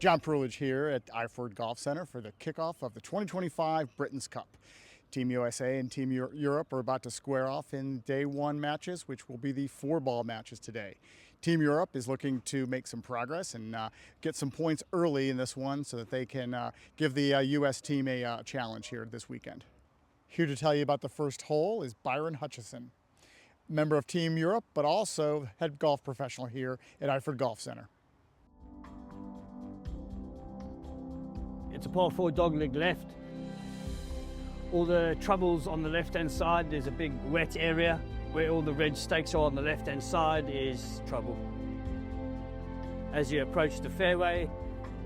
John Perlage here at Iford Golf Centre for the kickoff of the 2025 Britain's Cup. Team USA and Team Europe are about to square off in day one matches, which will be the 4-ball matches today. Team Europe is looking to make some progress and get some points early in this one so that they can give the US team a challenge here this weekend. Here to tell you about the first hole is Byron Hutchison, member of Team Europe, but also head golf professional here at Iford Golf Centre. It's a par 4 dogleg left. All the troubles on the left-hand side, there's a big wet area. Where all the red stakes are on the left-hand side is trouble. As you approach the fairway,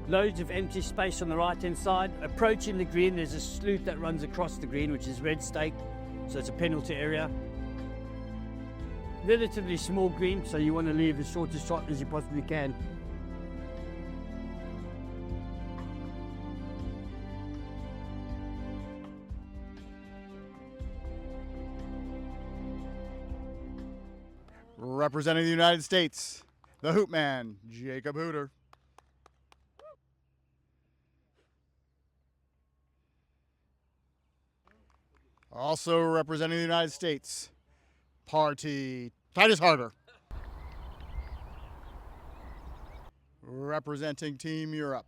loads of empty space on the right-hand side. Approaching the green, there's a sloot that runs across the green, which is red stake, so it's a penalty area. Relatively small green, so you want to leave as short a shot as you possibly can. Representing the United States, the Hoop Man, Jacob Hooter. Also representing the United States, Titus Harder. Representing Team Europe,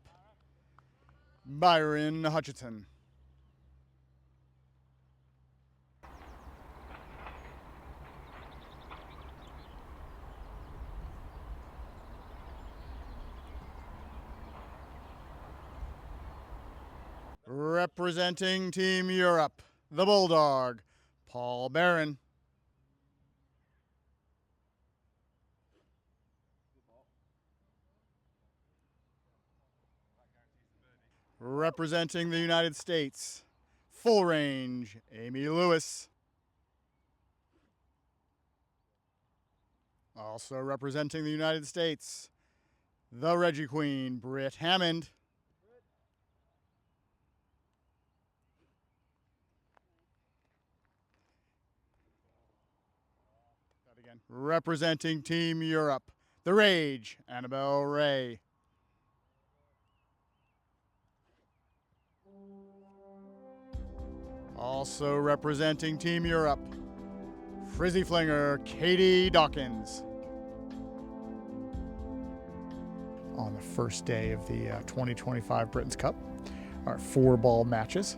Byron Hutchison. Representing Team Europe, the Bulldog, Paul Barron. Representing the United States, full range, Amy Lewis. Also representing the United States, the Reggie Queen, Britt Hammond. Representing Team Europe, the Rage, Annabelle Ray. Also representing Team Europe, Frizzy Flinger, Katie Dawkins. On the first day of the 2025 Britain's Cup, our 4-ball matches.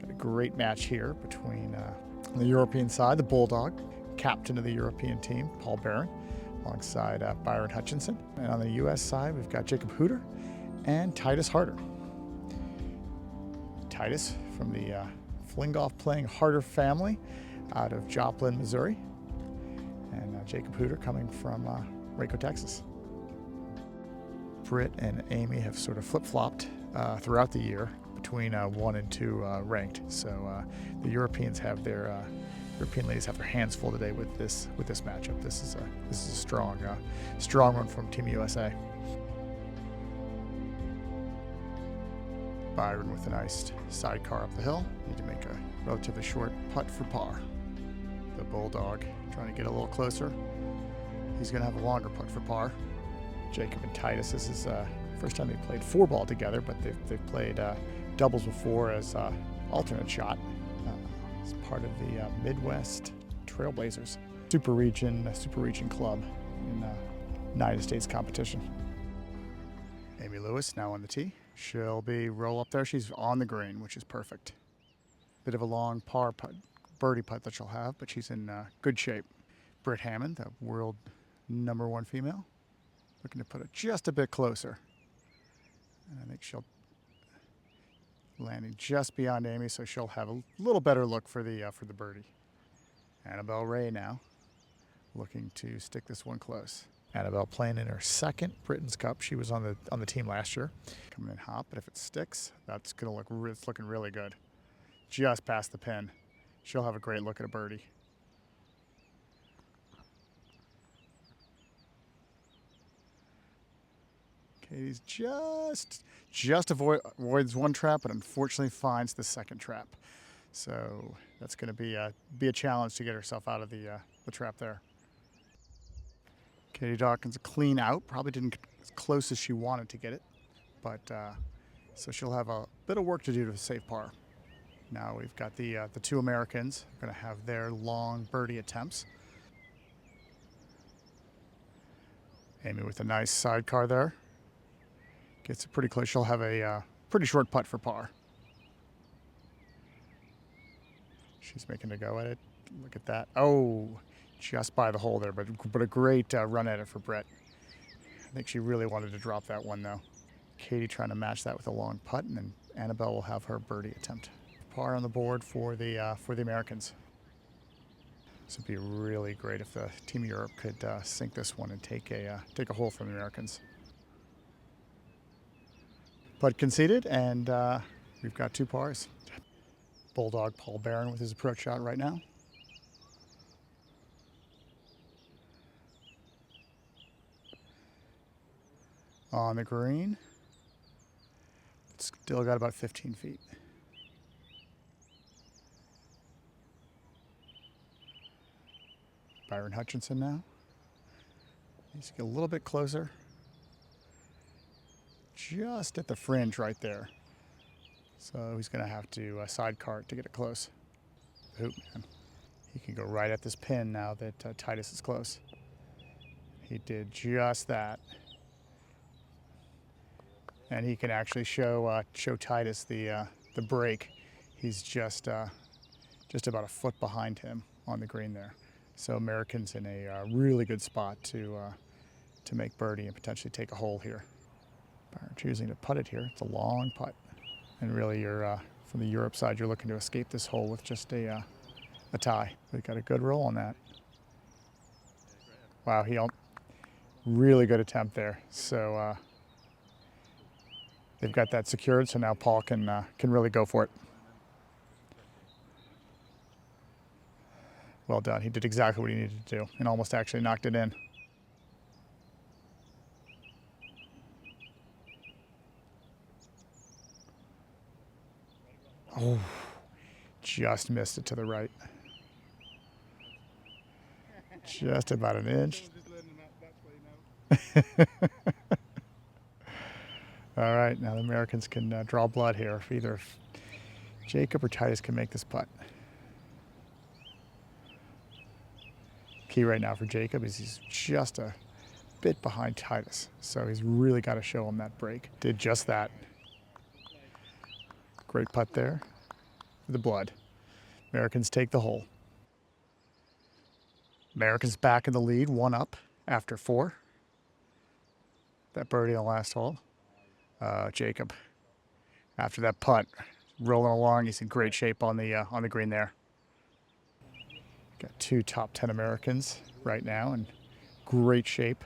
Got a great match here between on the European side, the Bulldog, captain of the European team, Paul Barron, alongside Byron Hutchison. And on the US side, we've got Jacob Hooter and Titus Harder. Titus from the FlingGolf playing Harder family out of Joplin, Missouri. And Jacob Hooter coming from Waco, Texas. Britt and Amy have sort of flip-flopped throughout the year between 1 and 2 ranked. So the European ladies have their hands full today with this matchup. This is a strong one from Team USA. Byron with a nice sidecar up the hill. Need to make a relatively short putt for par. The Bulldog trying to get a little closer. He's going to have a longer putt for par. Jacob and Titus, this is first time they played 4-ball together, but they've played doubles before as alternate shot. As part of the Midwest Trailblazers Super Region Club in United States competition. Amy Lewis now on the tee. She'll be roll up there. She's on the green, which is perfect. Bit of a long par putt, birdie putt that she'll have, but she's in good shape. Britt Hammond, the world #1 female, looking to put it just a bit closer. And I think she'll landing just beyond Amy, so she'll have a little better look for the birdie. Annabelle Ray now looking to stick this one close. Annabelle playing in her second Britain's Cup. She was on the team last year. Coming in hot, but if it sticks, that's gonna look it's looking really good. Just past the pin. She'll have a great look at a birdie. Katie's just avoids one trap, but unfortunately finds the second trap. So that's going to be a challenge to get herself out of the trap there. Katie Dawkins a clean out, probably didn't get as close as she wanted to get it, but so she'll have a bit of work to do to save par. Now we've got the two Americans going to have their long birdie attempts. Amy with a nice sidecar there. Gets it pretty close. She'll have a pretty short putt for par. She's making a go at it. Look at that. Oh, just by the hole there, but a great run at it for Brett. I think she really wanted to drop that one, though. Katie trying to match that with a long putt, and then Annabelle will have her birdie attempt. Par on the board for the Americans. This would be really great if the Team Europe could sink this one and take a hole from the Americans. Putt conceded, and we've got 2 pars. Bulldog Paul Barron with his approach shot right now. On the green. It's still got about 15 feet. Byron Hutchinson now. Needs to get a little bit closer. Just at the fringe right there. So he's going to have to sidecar to get it close. Hoop, man. He can go right at this pin now that Titus is close. He did just that. And he can actually show Titus the break. He's just about a foot behind him on the green there. So Americans in a really good spot to make birdie and potentially take a hole here. Byron choosing to putt it here. It's a long putt. And really, you're from the Europe side, you're looking to escape this hole with just a tie. We've got a good roll on that. Wow, really good attempt there. So they've got that secured, so now Paul can really go for it. Well done. He did exactly what he needed to do and almost actually knocked it in. Oh, just missed it to the right. Just about an inch. All right, now the Americans can draw blood here if either Jacob or Titus can make this putt. Key right now for Jacob is he's just a bit behind Titus, so he's really got to show him that break. Did just that. Great putt there for the blood. Americans take the hole. Americans back in the lead, 1 up after 4. That birdie on the last hole. Jacob, after that putt, rolling along. He's in great shape on the green there. Got 2 top 10 Americans right now in great shape.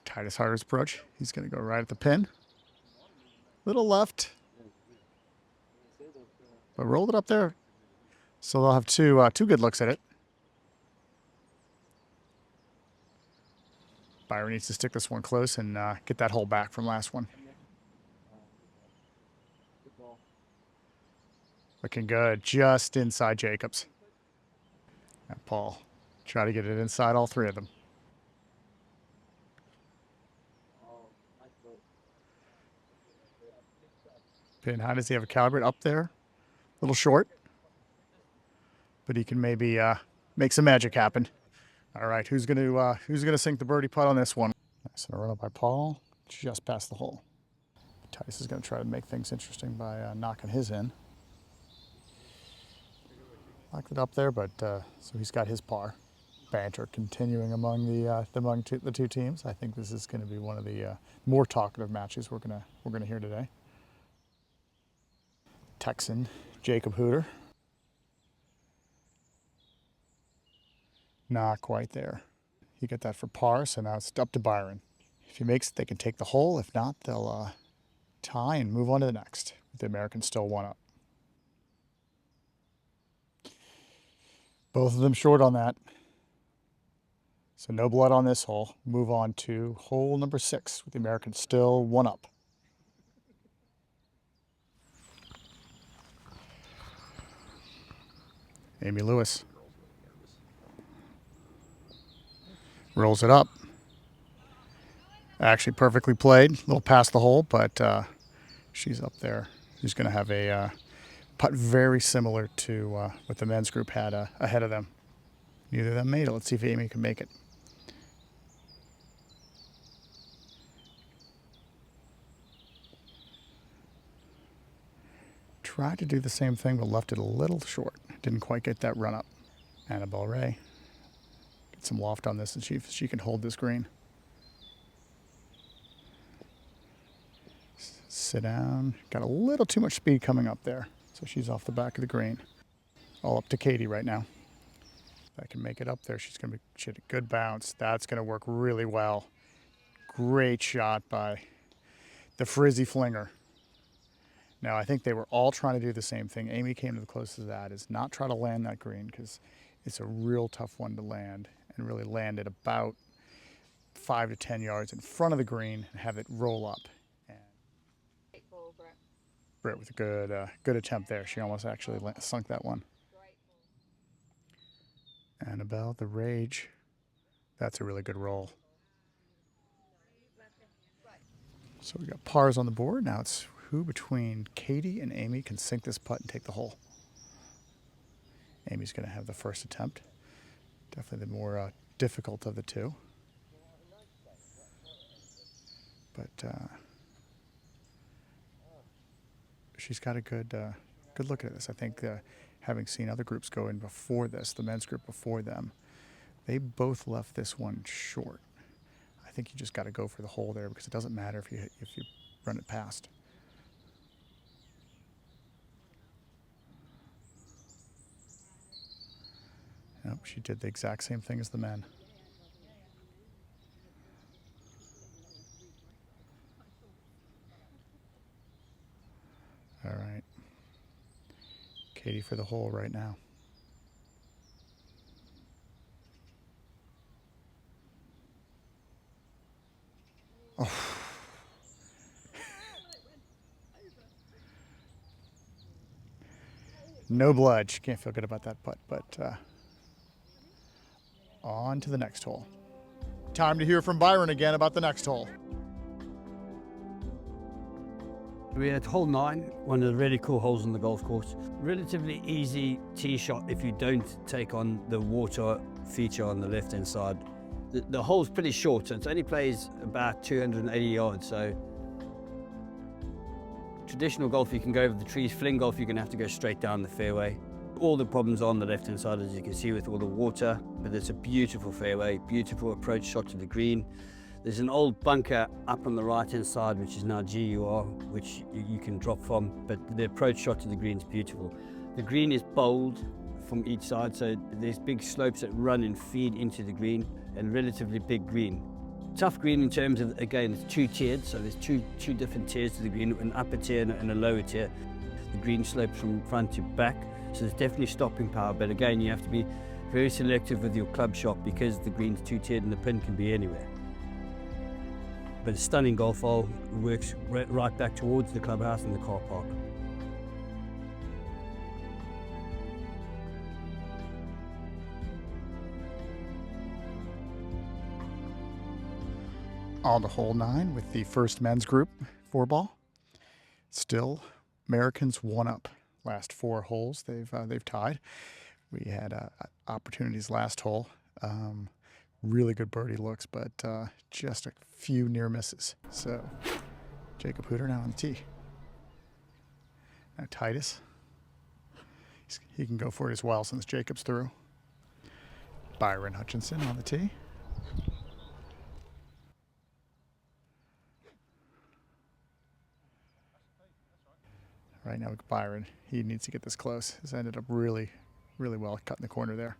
Titus Harder's approach. He's going to go right at the pin. Little left, but rolled it up there. So they'll have two good looks at it. Byron needs to stick this one close and get that hole back from last one. Looking good, just inside Jacobs. And Paul, try to get it inside all 3 of them. Pin high, does he have a calibrate up there? A little short, but he can maybe make some magic happen. All right, who's gonna sink the birdie putt on this one? Nice and a run up by Paul, just past the hole. Titus is gonna try to make things interesting by knocking his in. Locked it up there, but so he's got his par. Banter continuing among the two teams. I think this is going to be one of the more talkative matches we're gonna hear today. Texan Jacob Hooter. Not quite there. He got that for par, so now it's up to Byron. If he makes it, they can take the hole. If not, they'll tie and move on to the next. The Americans still 1 up. Both of them short on that. So no blood on this hole. Move on to hole number 6 with the Americans still 1 up. Amy Lewis rolls it up. Actually perfectly played, a little past the hole, but she's up there. She's going to have a putt very similar to what the men's group had ahead of them. Neither of them made it. Let's see if Amy can make it. Tried to do the same thing, but left it a little short. Didn't quite get that run up. Annabelle Ray, get some loft on this and see if she can hold this green. Sit down. Got a little too much speed coming up there, so she's off the back of the green. All up to Katie right now. If I can make it up there, she had a good bounce. That's going to work really well. Great shot by the frizzy flinger. Now, I think they were all trying to do the same thing. Amy came to the closest to that, is not try to land that green because it's a real tough one to land, and really land it about 5 to 10 yards in front of the green and have it roll up. And Britt with a good attempt there. She almost actually sunk that one. Annabelle, the Rage. That's a really good roll. So we got pars on the board. Now it's who between Katie and Amy can sink this putt and take the hole. Amy's going to have the first attempt. Definitely the more difficult of the two. But she's got a good look at this. I think having seen other groups go in before this, the men's group before them, they both left this one short. I think you just got to go for the hole there because it doesn't matter if you run it past. Nope, she did the exact same thing as the men. All right. Katie for the hole right now. Oh. No blood. She can't feel good about that putt, but on to the next hole. Time to hear from Byron again about the next hole. We're at hole 9, one of the really cool holes on the golf course. Relatively easy tee shot if you don't take on the water feature on the left-hand side. The hole's pretty short, so it only plays about 280 yards. So traditional golf, you can go over the trees. FlingGolf, you're going to have to go straight down the fairway. All the problems are on the left-hand side, as you can see, with all the water. But it's a beautiful fairway, beautiful approach shot to the green. There's an old bunker up on the right-hand side, which is now GUR, which you can drop from, but the approach shot to the green is beautiful. The green is bowled from each side, so there's big slopes that run and feed into the green, and relatively big green. Tough green in terms of, again, it's two-tiered, so there's two different tiers to the green, an upper tier and a lower tier. The green slopes from front to back, so there's definitely stopping power, but again, you have to be very selective with your club shot because the green's two-tiered and the pin can be anywhere. But a stunning golf hole, works right back towards the clubhouse and the car park. On to hole 9 with the first men's group 4-ball. Still, Americans 1 up. Last 4 holes they've tied. We had opportunities last hole. Really good birdie looks, but just a few near misses. So Jacob Hooter now on the tee. Now Titus. He can go for it as well since Jacob's through. Byron Hutchinson on the tee. Right now with Byron, he needs to get this close. This ended up really, really well cut in the corner there.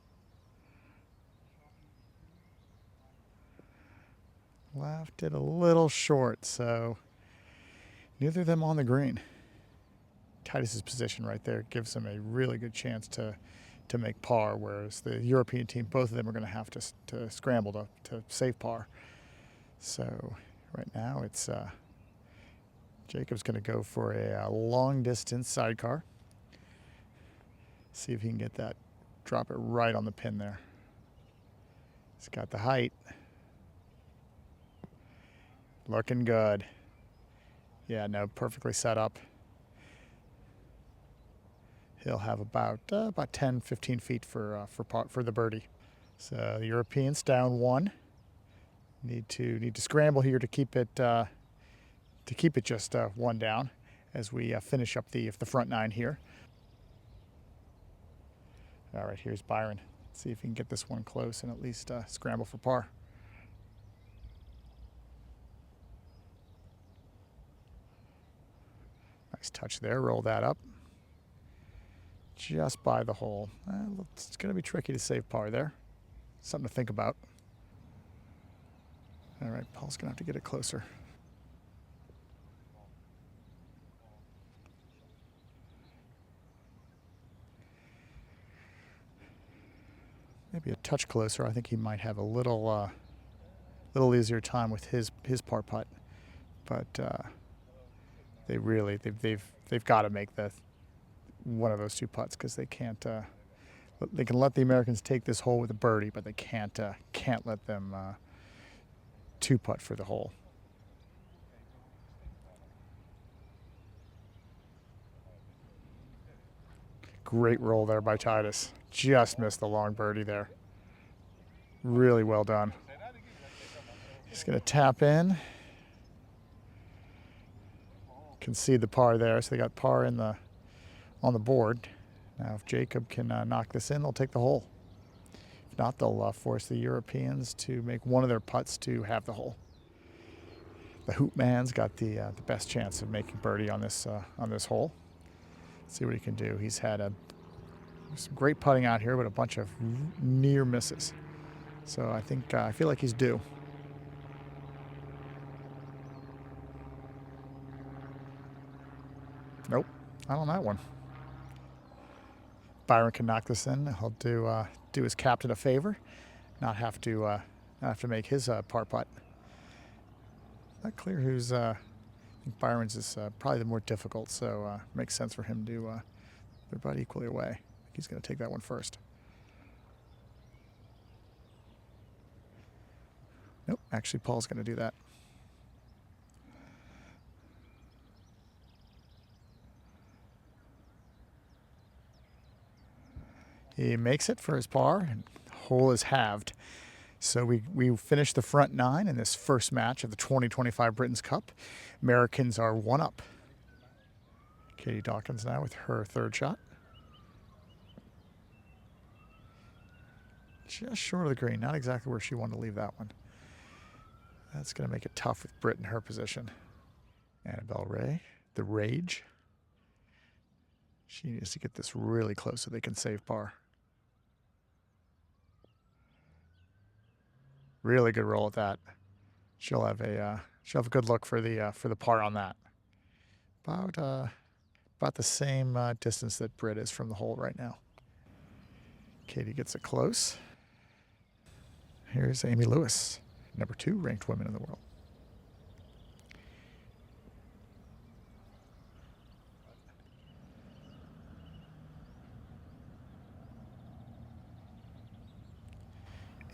Left it a little short, so neither of them on the green. Titus's position right there gives him a really good chance to make par, whereas the European team, both of them are going to have to scramble to save par. So right now it's Jacob's going to go for a long distance sidecar. See if he can get that, drop it right on the pin there. He's got the height. Looking good. Yeah, no, perfectly set up. He'll have about 10, 15 feet for the birdie. So the Europeans down one. Need to scramble here to keep it just one down as we finish up the front nine here. All right, here's Byron. Let's see if he can get this one close and at least scramble for par. Nice touch there. Roll that up. Just by the hole. It's going to be tricky to save par there. Something to think about. All right, Paul's going to have to get it closer. Maybe a touch closer. I think he might have a little easier time with his par putt. But they've got to make one of those two putts because they can't. They can let the Americans take this hole with a birdie, but they can't let them two putt for the hole. Great roll there by Titus. Just missed the long birdie there. Really well done. He's going to tap in. Concede the par there, so they got par on the board. Now, if Jacob can knock this in, they'll take the hole. If not, they'll force the Europeans to make one of their putts to have the hole. The Hoop Man's got the best chance of making birdie on this hole. Let's see what he can do. He's had some great putting out here, but a bunch of near misses. So I feel like he's due. Nope, not on that one. Byron can knock this in. He'll do his captain a favor, not have to make his par putt. Not clear who's. I think Byron's is probably the more difficult, so makes sense for him to. They're about equally away. I think he's going to take that one first. Nope, actually Paul's going to do that. He makes it for his par, and hole is halved. So we finished the front nine in this first match of the 2025 Britain's Cup. Americans are one up. Katie Dawkins now with her third shot. Just short of the green, not exactly where she wanted to leave that one. That's going to make it tough with Britt in her position. Annabelle Ray, the Rage. She needs to get this really close so they can save par. Really good roll at that. She'll have a good look for the par on that. About the same distance that Britt is from the hole right now. Katie gets it close. Here's Amy Lewis, number 2 ranked woman in the world.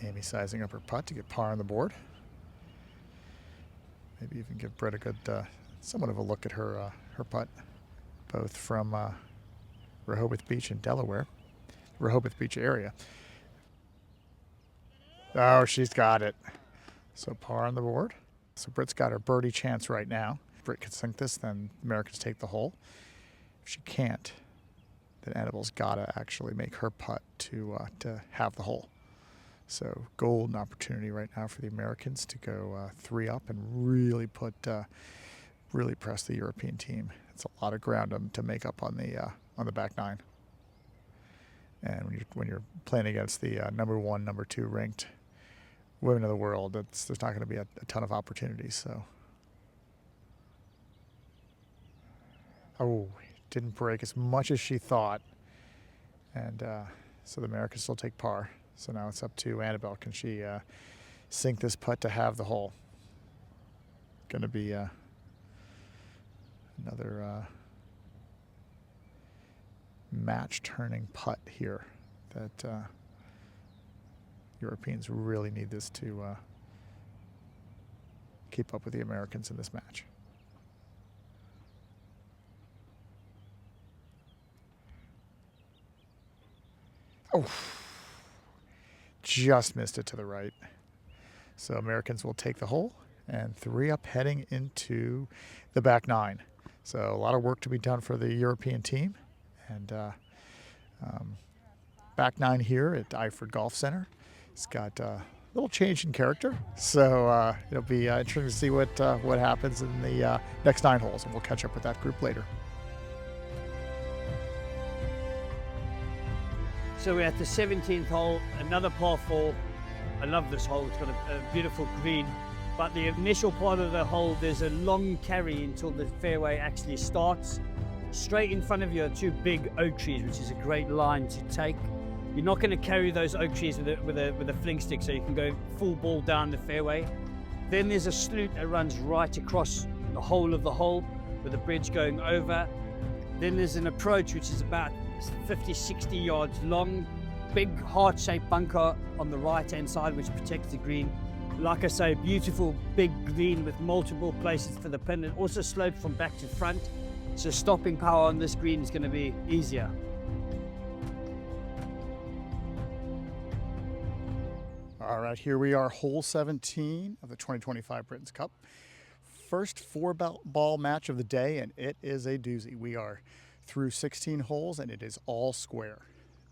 Amy sizing up her putt to get par on the board. Maybe even give Britt a good, somewhat of a look at her putt, both from Rehoboth Beach in Delaware, Rehoboth Beach area. Oh, she's got it. So par on the board. So Britt's got her birdie chance right now. If Britt can sink this, then Americans take the hole. If she can't, then Annabelle's got to actually make her putt to have the hole. So golden opportunity right now for the Americans to go 3 up and really really press the European team. It's a lot of ground to make up on the back nine. And when you're playing against the number 1, number 2 ranked women of the world, there's not going to be a ton of opportunities. So, didn't break as much as she thought, and so the Americans still take par. So now it's up to Annabelle. Can she sink this putt to have the hole? Going to be another match-turning putt here that Europeans really need this to keep up with the Americans in this match. Oh, just missed it to the right. So Americans will take the hole and 3 up heading into the back 9. So a lot of work to be done for the European team. And back 9 here at Iford Golf Centre. It's got a little change in character. So it'll be interesting to see what happens in the next 9 holes. And we'll catch up with that group later. So we're at the 17th hole, another par 4. I love this hole, it's got a beautiful green. But the initial part of the hole, there's a long carry until the fairway actually starts. Straight in front of you are 2 big oak trees, which is a great line to take. You're not going to carry those oak trees with a fling stick, so you can go full ball down the fairway. Then there's a sloot that runs right across the whole of the hole with a bridge going over. Then there's an approach which is about 50, 60 yards long, big heart-shaped bunker on the right-hand side which protects the green. Like I say, beautiful big green with multiple places for the pin. It also slopes from back to front, so stopping power on this green is going to be easier. All right, here we are, hole 17 of the 2025 Britain's Cup. First 4-ball match of the day, and it is a doozy. We are through 16 holes, and it is all square.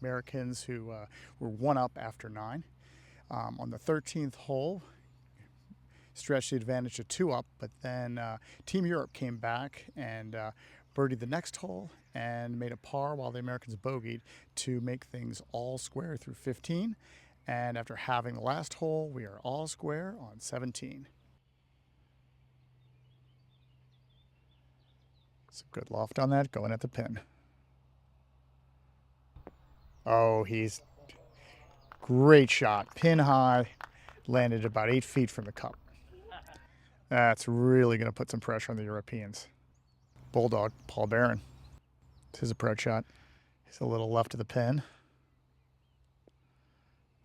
Americans who were 1 up after 9. On the 13th hole, stretched the advantage to 2 up, but then Team Europe came back and birdied the next hole and made a par while the Americans bogeyed to make things all square through 15. And after having the last hole, we are all square on 17. Some good loft on that, going at the pin. Oh, he's great shot. Pin high, landed about 8 feet from the cup. That's really going to put some pressure on the Europeans. Bulldog, Paul Barron. It's his approach shot. He's a little left of the pin.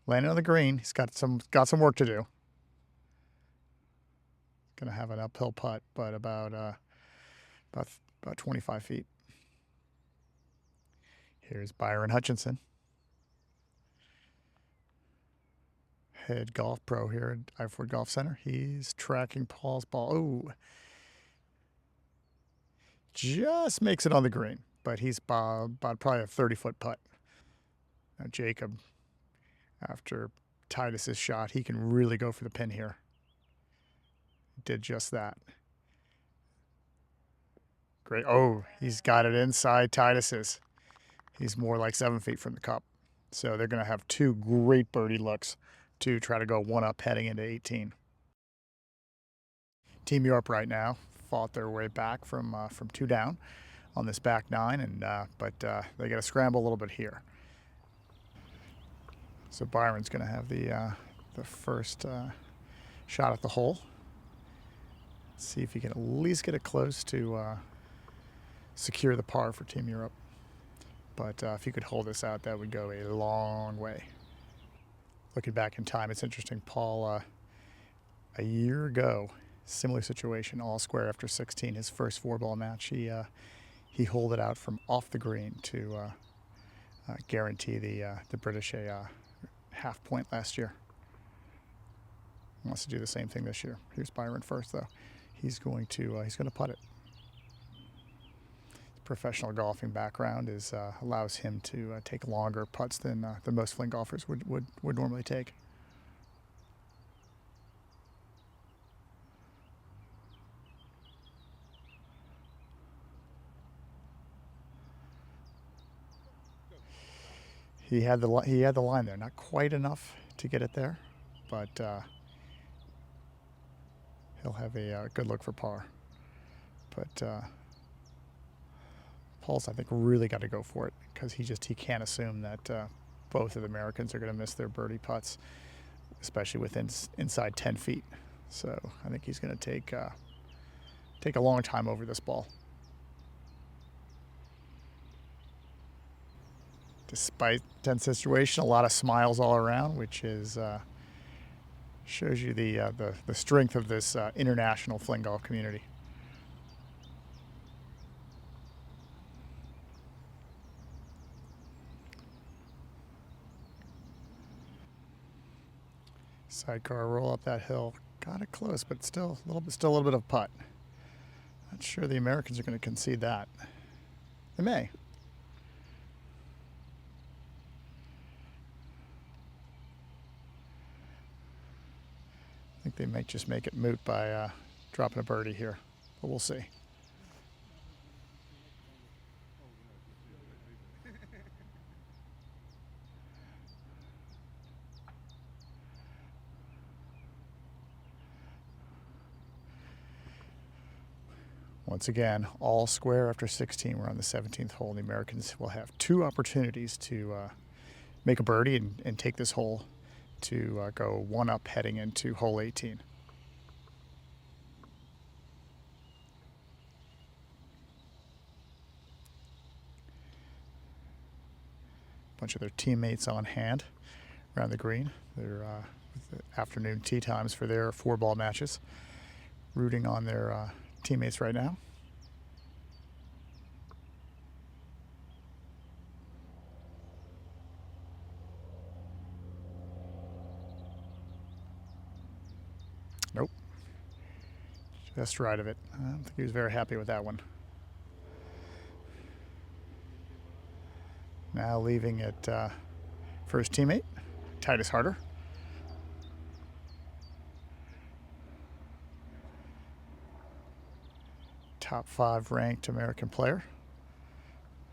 Landing on the green. He's got some work to do. Going to have an uphill putt, but about 25 feet. Here's Byron Hutchinson, head golf pro here at Iford Golf Centre. He's tracking Paul's ball. Oh, just makes it on the green, but he's about probably a 30-foot putt. Now Jacob, after Titus's shot, he can really go for the pin here. Did just that. Great. Oh, he's got it inside Titus's. He's more like 7 feet from the cup. So they're going to have 2 great birdie looks to try to go 1 up heading into 18. Team Europe right now fought their way back from 2 down on this back 9, but they got to scramble a little bit here. So Byron's going to have the first shot at the hole. Let's see if he can at least get it close to secure the par for Team Europe. But if he could hold this out, that would go a long way. Looking back in time, it's interesting. Paul, a year ago, similar situation, all square after 16, his first 4-ball match. He holed it out from off the green to guarantee the British a half point last year. He wants to do the same thing this year. Here's Byron first, though. He's going to putt it. Professional golfing background allows him to take longer putts than most fling golfers would normally take. He had the line there, not quite enough to get it there, but he'll have a good look for par. But Paul's, I think, really got to go for it because he can't assume that both of the Americans are going to miss their birdie putts, especially within inside 10 feet. So I think he's going to take a long time over this ball. Despite the tense situation, a lot of smiles all around, which is Shows you the strength of this international fling golf community. Sidecar roll up that hill. Got it close, but still a little bit of putt. Not sure the Americans are going to concede that. They may. I think they might just make it moot by dropping a birdie here, but we'll see. Once again, all square after 16. We're on the 17th hole, and the Americans will have 2 opportunities to make a birdie and take this hole to go 1 up heading into hole 18. A bunch of their teammates on hand around the green. They're with the afternoon tee times for their 4-ball matches, rooting on their teammates right now. Nope. Just right of it. I don't think he was very happy with that one. Now leaving it for his teammate, Titus Harder. Top 5 ranked American player.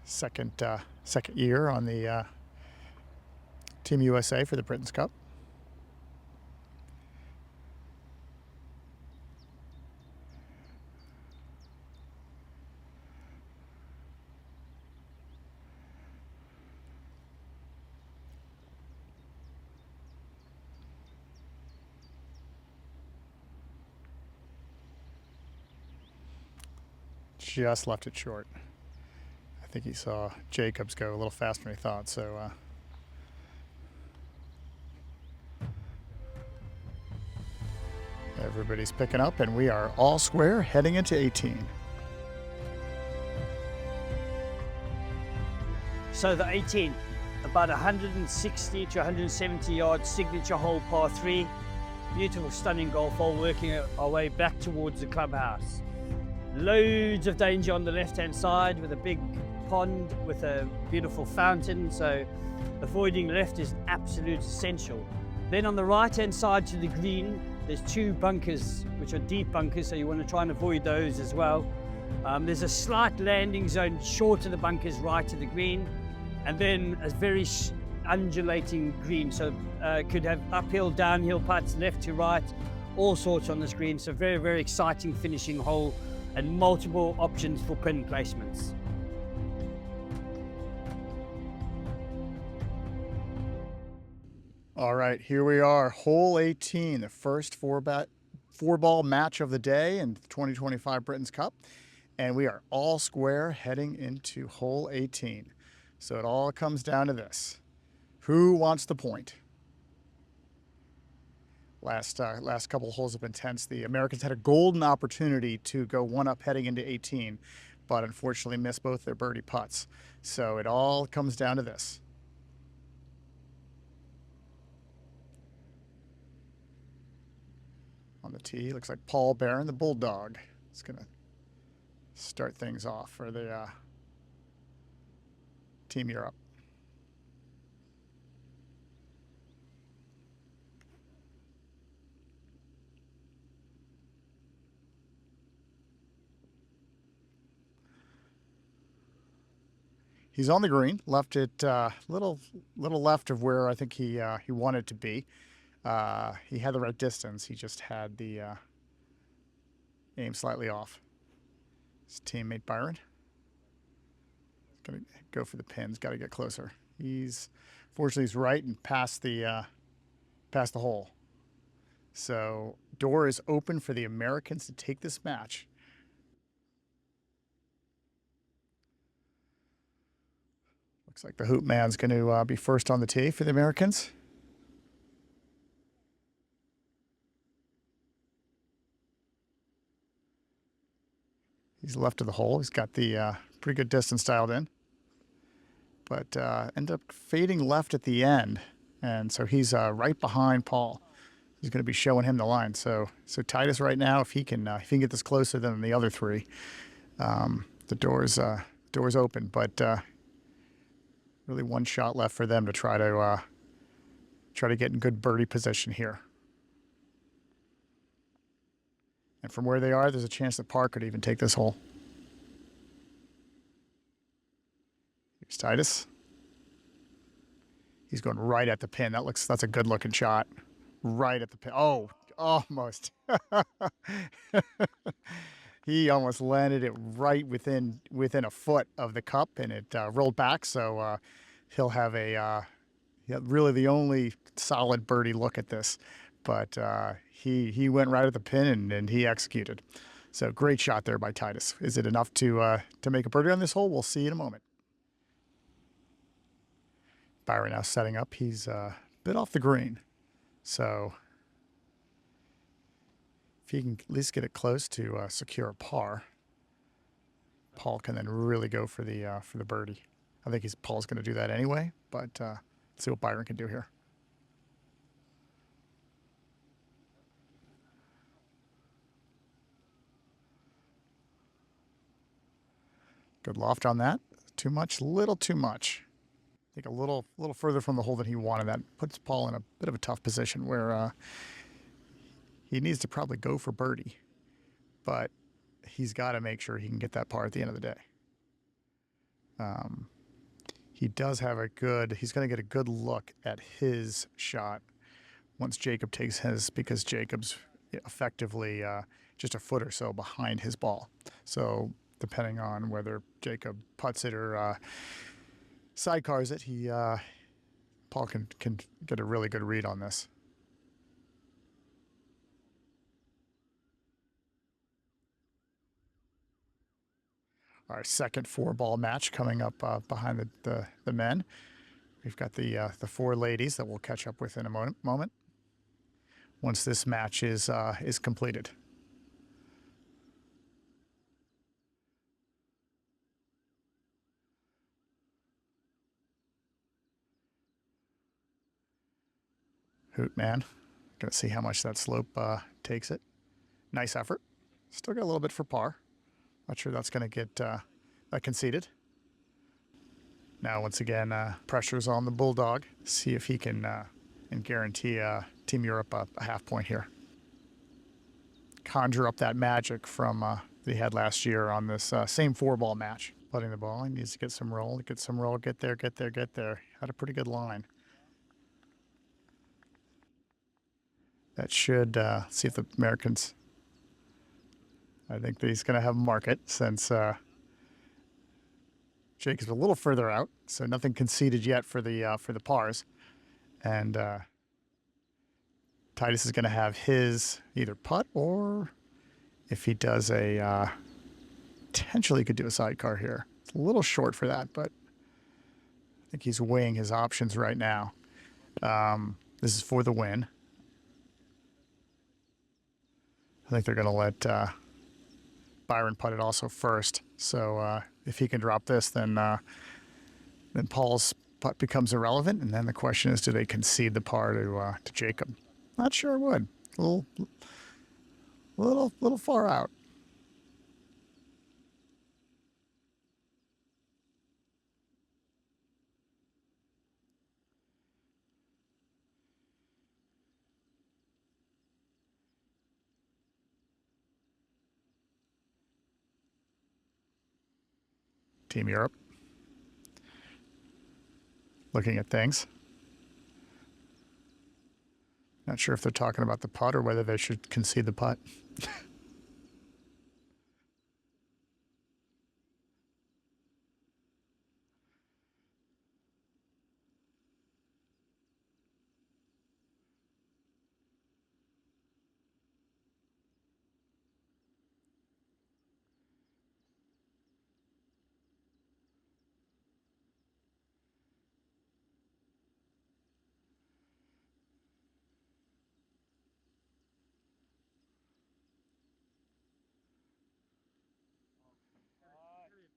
Second year on the Team USA for the Britain's Cup. Just left it short. I think he saw Jacobs go a little faster than he thought, so everybody's picking up, and we are all square heading into 18. So the 18, about 160 to 170 yard signature hole par 3. Beautiful, stunning golf hole, working our way back towards the clubhouse. Loads of danger on the left-hand side with a big pond with a beautiful fountain, so avoiding left is an absolute essential. Then on the right-hand side to the green, there's 2 bunkers, which are deep bunkers, so you want to try and avoid those as well. There's a slight landing zone short of the bunkers right of the green, and then a very undulating green, so could have uphill, downhill putts, left to right, all sorts on this green. So very, very exciting finishing hole and multiple options for pin placements. All right, here we are, hole 18, the first 4-ball match of the day in the 2025 Britain's Cup, and we are all square heading into hole 18. So it all comes down to this: who wants the point? Last couple of holes have been tense. The Americans had a golden opportunity to go 1 up heading into 18, but unfortunately missed both their birdie putts. So it all comes down to this. On the tee, looks like Paul Barron, the Bulldog, is going to start things off for the Team Europe. He's on the green, left it little left of where I think he wanted to be. He had the right distance. He just had the aim slightly off. His teammate Byron is going to go for the pins. Got to get closer. Fortunately he's right and past the hole. So door is open for the Americans to take this match. Looks like the Hoop Man's going to be first on the tee for the Americans. He's left of the hole. He's got the pretty good distance dialed in, but ended up fading left at the end, and so he's right behind Paul. He's going to be showing him the line. So Titus right now, if he can get this closer than the other three, the door's open. But really one shot left for them to try to get in good birdie position here. And from where they are, there's a chance that Park could even take this hole. Here's Titus. He's going right at the pin. That's a good looking shot. Right at the pin. Oh, almost. He almost landed it right within a foot of the cup, and it rolled back. So he'll have really the only solid birdie look at this. But he went right at the pin and he executed. So great shot there by Titus. Is it enough to make a birdie on this hole? We'll see in a moment. Byron now setting up. He's a bit off the green. So if he can at least get it close to secure a par, Paul can then really go for the birdie. I think Paul's going to do that anyway, but let's see what Byron can do here. Good loft on that. Too much, little too much. I think a little further from the hole than he wanted. That puts Paul in a bit of a tough position where he needs to probably go for birdie, but he's got to make sure he can get that par at the end of the day. He does have he's going to get a good look at his shot once Jacob takes his, because Jacob's effectively just a foot or so behind his ball. So depending on whether Jacob putts it or sidecars it, Paul can get a really good read on this. Our second 4-ball match coming up behind the men. We've got the 4 ladies that we'll catch up with in a moment once this match is completed. Hoot man, gonna see how much that slope takes it. Nice effort. Still got a little bit for par. Not sure that's going to get conceded. Now, once again, pressure's on the Bulldog. See if he can and guarantee Team Europe a half point here. Conjure up that magic from that he had last year on this same 4-ball match. Putting the ball, he needs to get some roll, get there. Had a pretty good line. That should, see if the Americans, I think that he's going to have him mark it since Jake is a little further out, so nothing conceded yet for the pars. And Titus is going to have his either putt, or if he does potentially could do a sidecar here. It's a little short for that, but I think he's weighing his options right now. This is for the win. I think they're going to let Byron putt it also first. So if he can drop this, then Paul's putt becomes irrelevant, and then the question is, do they concede the par to Jacob? Not sure it would. A little far out. Team Europe looking at things. Not sure if they're talking about the putt or whether they should concede the putt.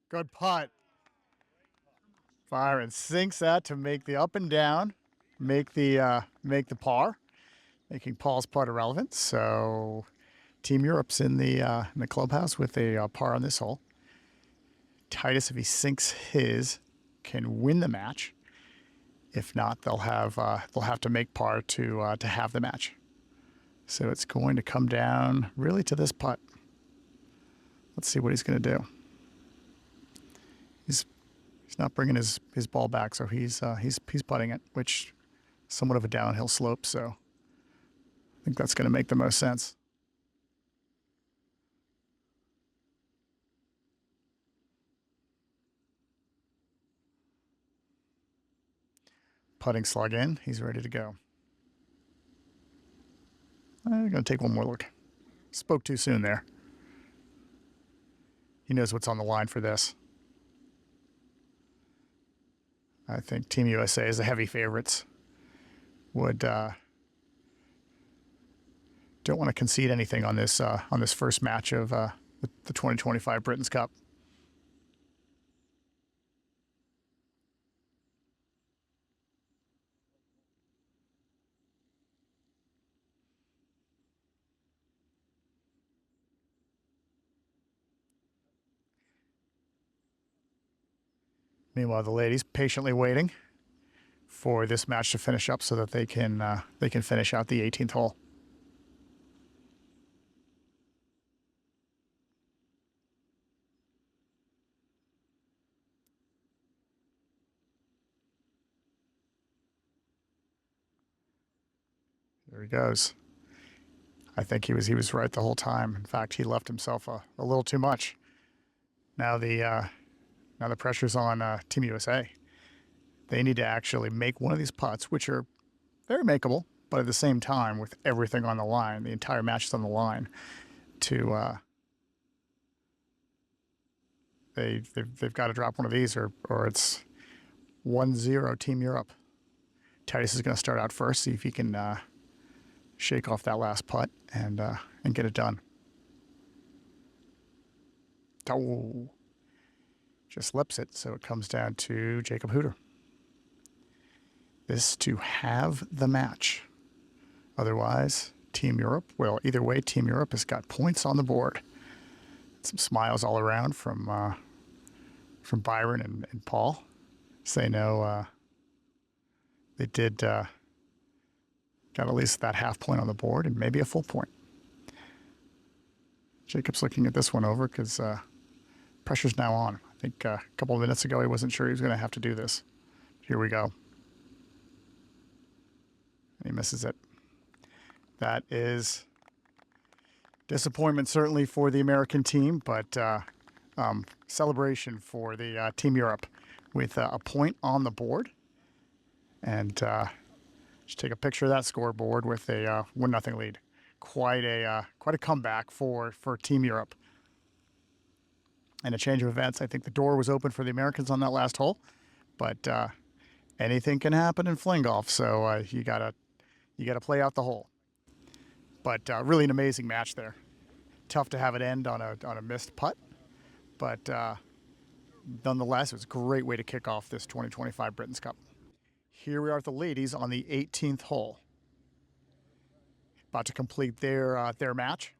Good putt. Byron sinks that to make the up and down, make the par, making Paul's putt irrelevant. So Team Europe's in the clubhouse with a par on this hole. Titus, if he sinks his, can win the match. If not, they'll have to make par to have the match. So it's going to come down really to this putt. Let's see what he's going to do. He's not bringing his ball back, so he's putting it, which is somewhat of a downhill slope. So I think that's going to make the most sense. Putting slug in. He's ready to go. I'm going to take one more look. Spoke too soon there. He knows what's on the line for this. I think Team USA is the heavy favorites. Don't want to concede anything on this first match of the 2025 Britain's Cup. Meanwhile, the ladies patiently waiting for this match to finish up so that they can finish out the 18th hole. There he goes. I think he was right the whole time. In fact, he left himself a little too much. Now the pressure's on Team USA. They need to actually make one of these putts, which are very makeable, but at the same time, with everything on the line, the entire match is on the line. They've got to drop one of these, or it's 1-0 Team Europe. Titus is going to start out first, see if he can shake off that last putt and get it done. Oh, just lips it, so it comes down to Jacob Hooter. This to have the match. Otherwise, Team Europe, well, either way, Team Europe has got points on the board. Some smiles all around from Byron and Paul. So they know they did got at least that half point on the board and maybe a full point. Jacob's looking at this one over because pressure's now on. I think a couple of minutes ago he wasn't sure he was going to have to do this. Here we go. And he misses it. That is disappointment certainly for the American team, but celebration for the Team Europe with a point on the board. And just take a picture of that scoreboard with a 1-0 lead. Quite a comeback for Team Europe. And a change of events. I think the door was open for the Americans on that last hole, but anything can happen in FlingGolf, so you gotta play out the hole. But really an amazing match there. Tough to have it end on a missed putt, but nonetheless, it was a great way to kick off this 2025 Britain's Cup. Here we are at the ladies on the 18th hole. About to complete their match.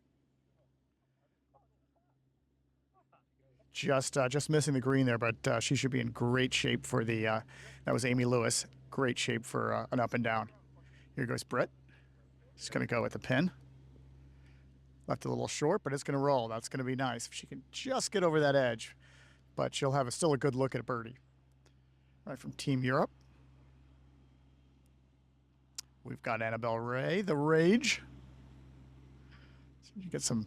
Just missing the green there, but she should be in great shape for the. That was Amy Lewis. Great shape for an up and down. Here goes Britt. She's going to go with the pin. Left a little short, but it's going to roll. That's going to be nice if she can just get over that edge. But she'll have still a good look at a birdie. Right from Team Europe. We've got Annabelle Ray, the Rage. So you get some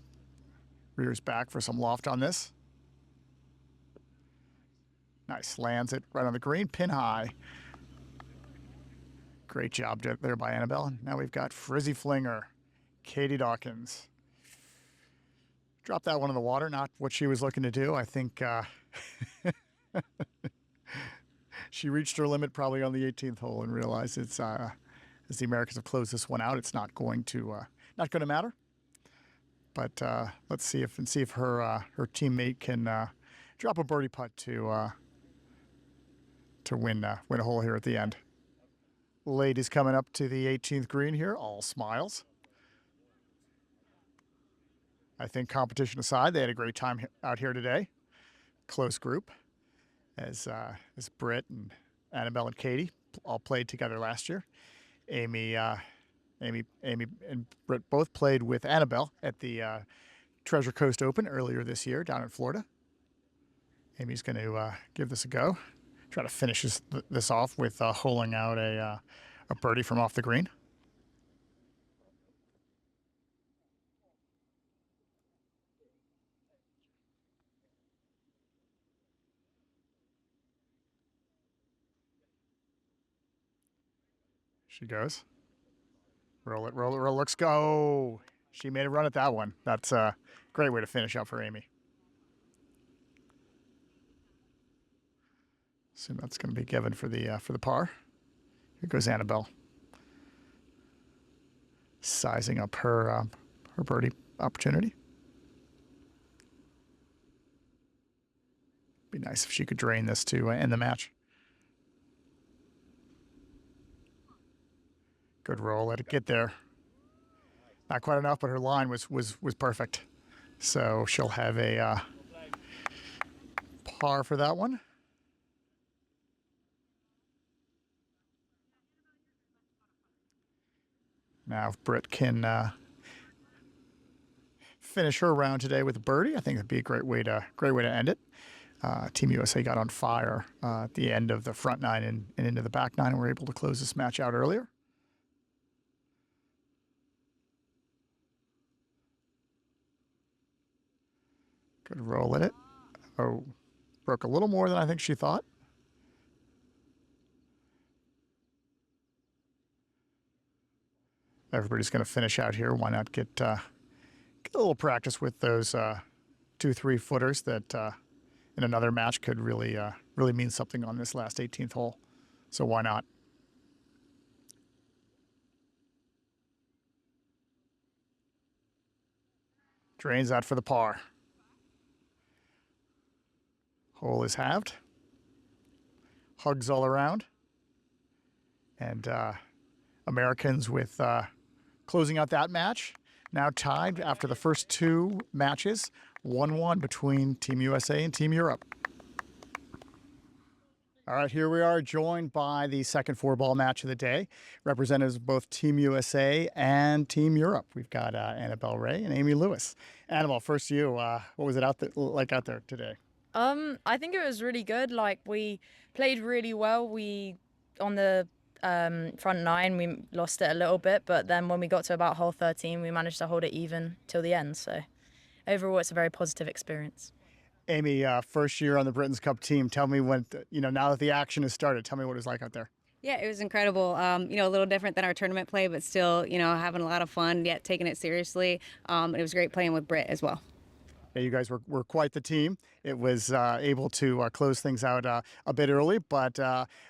rears back for some loft on this. Nice, lands it right on the green, pin high. Great job there by Annabelle. Now we've got Frizzy Flinger, Katie Dawkins. Dropped that one in the water, not what she was looking to do. I think she reached her limit probably on the 18th hole and realized it's as the Americans have closed this one out, it's not going to matter. But let's see if her teammate can drop a birdie putt to win a hole here at the end. Ladies coming up to the 18th green here, all smiles. I think competition aside, they had a great time out here today. Close group, as Britt and Annabelle and Katie all played together last year. Amy and Britt both played with Annabelle at the Treasure Coast Open earlier this year down in Florida. Amy's going to give this a go. Try to finish this off with holing out a birdie from off the green. She goes. Roll it, roll it, roll it. Let's go. She made a run at that one. That's a great way to finish up for Amy. Assume that's going to be given for the par. Here goes Annabelle. Sizing up her birdie opportunity. Be nice if she could drain this to end the match. Good roll, let it get there. Not quite enough, but her line was perfect. So she'll have a par for that one. Now if Britt can finish her round today with a birdie, I think it'd be a great way to end it. Team USA got on fire at the end of the front nine and into the back nine, and were able to close this match out earlier. Good roll at it. Oh, broke a little more than I think she thought. Everybody's going to finish out here. Why not get a little practice with those 2-3 footers that in another match could really mean something on this last 18th hole. So why not? Drains out for the par. Hole is halved. Hugs all around. And Americans with closing out that match. Now tied after the first two matches. 1-1 between Team USA and Team Europe. All right, here we are joined by the second four-ball match of the day. Representatives of both Team USA and Team Europe. We've got Annabelle Ray and Amy Lewis. Annabelle, first you. What was it out there today? I think it was really good. Like, we played really well. On the front nine, we lost it a little bit, but then when we got to about hole 13, we managed to hold it even till the end. So overall, it's a very positive experience. Amy, first year on the Britain's Cup team. Tell me now that the action has started, tell me what it was like out there. Yeah, it was incredible. A little different than our tournament play, but still, having a lot of fun, yet taking it seriously. It was great playing with Britt as well. Yeah, you guys were quite the team. It was able to close things out a bit early, but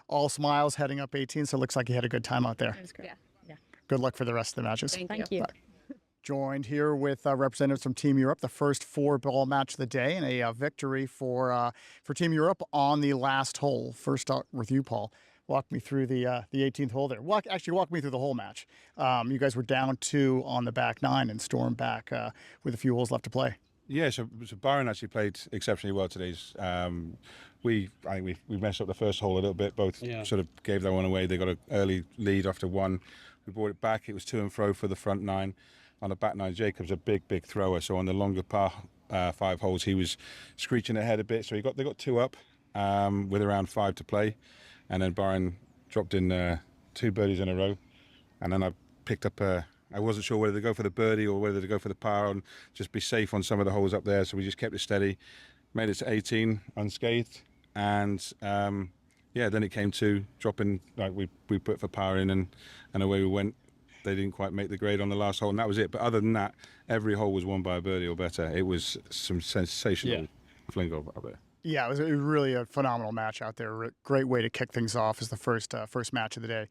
all smiles heading up 18, so it looks like you had a good time out there. It was great. Yeah. Good luck for the rest of the matches. Thank you. Bye. Joined here with representatives from Team Europe, the first four-ball match of the day, and a victory for Team Europe on the last hole. First start with you, Paul. Walk me through the 18th hole there. Walk me through the whole match. You guys were down 2 on the back nine and stormed back with a few holes left to play. Yeah, so Byron actually played exceptionally well today. I think we messed up the first hole a little bit. Both sort of gave that one away. They got an early lead after one. We brought it back. It was to and fro for the front nine. On the back nine, Jacob's a big thrower. So on the longer par 5 holes, he was screeching ahead a bit. So they got 2 up with around 5 to play, and then Byron dropped in 2 birdies in a row, and then I picked up I wasn't sure whether to go for the birdie or whether to go for the par and just be safe on some of the holes up there. So we just kept it steady, made it to 18 unscathed, and then it came to dropping. Like we put for par in, and away we went. They didn't quite make the grade on the last hole, and that was it. But other than that, every hole was won by a birdie or better. It was some sensational FlingGolf up there. Yeah, it was really a phenomenal match out there. Great way to kick things off as the first match of the day.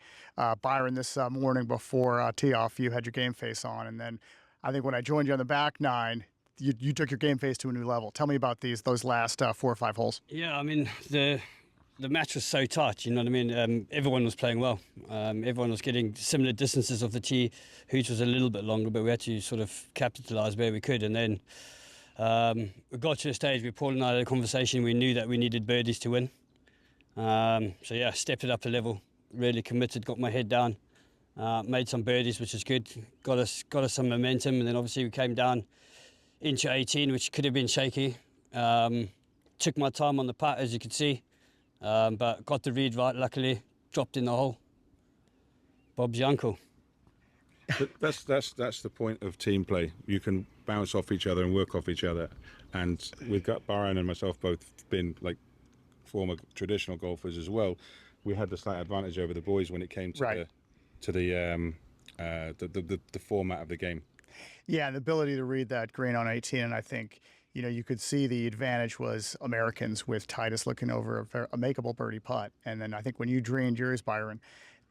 Byron, this morning before tee-off, you had your game face on, and then I think when I joined you on the back nine, you took your game face to a new level. Tell me about those last 4 or 5 holes. Yeah, I mean, the match was so tight, you know what I mean? Everyone was playing well. Everyone was getting similar distances off the tee. Hooch was a little bit longer, but we had to sort of capitalise where we could. And then we got to a stage where Paul and I had a conversation. We knew that we needed birdies to win. So yeah, stepped it up a level, really committed, got my head down, made some birdies, which is good. Got us some momentum, and then obviously we came down into 18, which could have been shaky. Took my time on the putt, as you could see. But got the read right, luckily, dropped in the hole. Bob's your uncle. But that's the point of team play. You can bounce off each other and work off each other. And we've got Byron and myself both been like former traditional golfers as well. We had the slight advantage over the boys when it came to the format of the game. Yeah, and the ability to read that green on 18, and I think you could see the advantage was Americans with Titus looking over a makeable birdie putt. And then I think when you drained yours, Byron,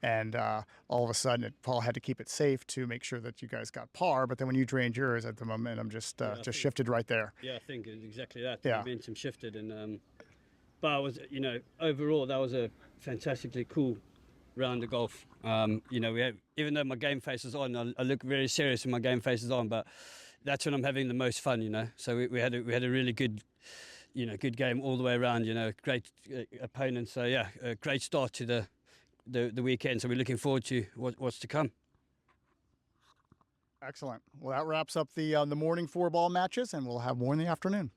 and all of a sudden Paul had to keep it safe to make sure that you guys got par. But then when you drained yours, the momentum just shifted right there. Yeah, I think exactly that. The momentum shifted. And but overall, that was a fantastically cool round of golf. We had, even though my game face is on, I look very serious when my game face is on, but that's when I'm having the most fun, So we had a really good, good game all the way around, great opponents. So yeah, a great start to the weekend. So we're looking forward to what's to come. Excellent. Well, that wraps up the morning 4-ball matches, and we'll have more in the afternoon.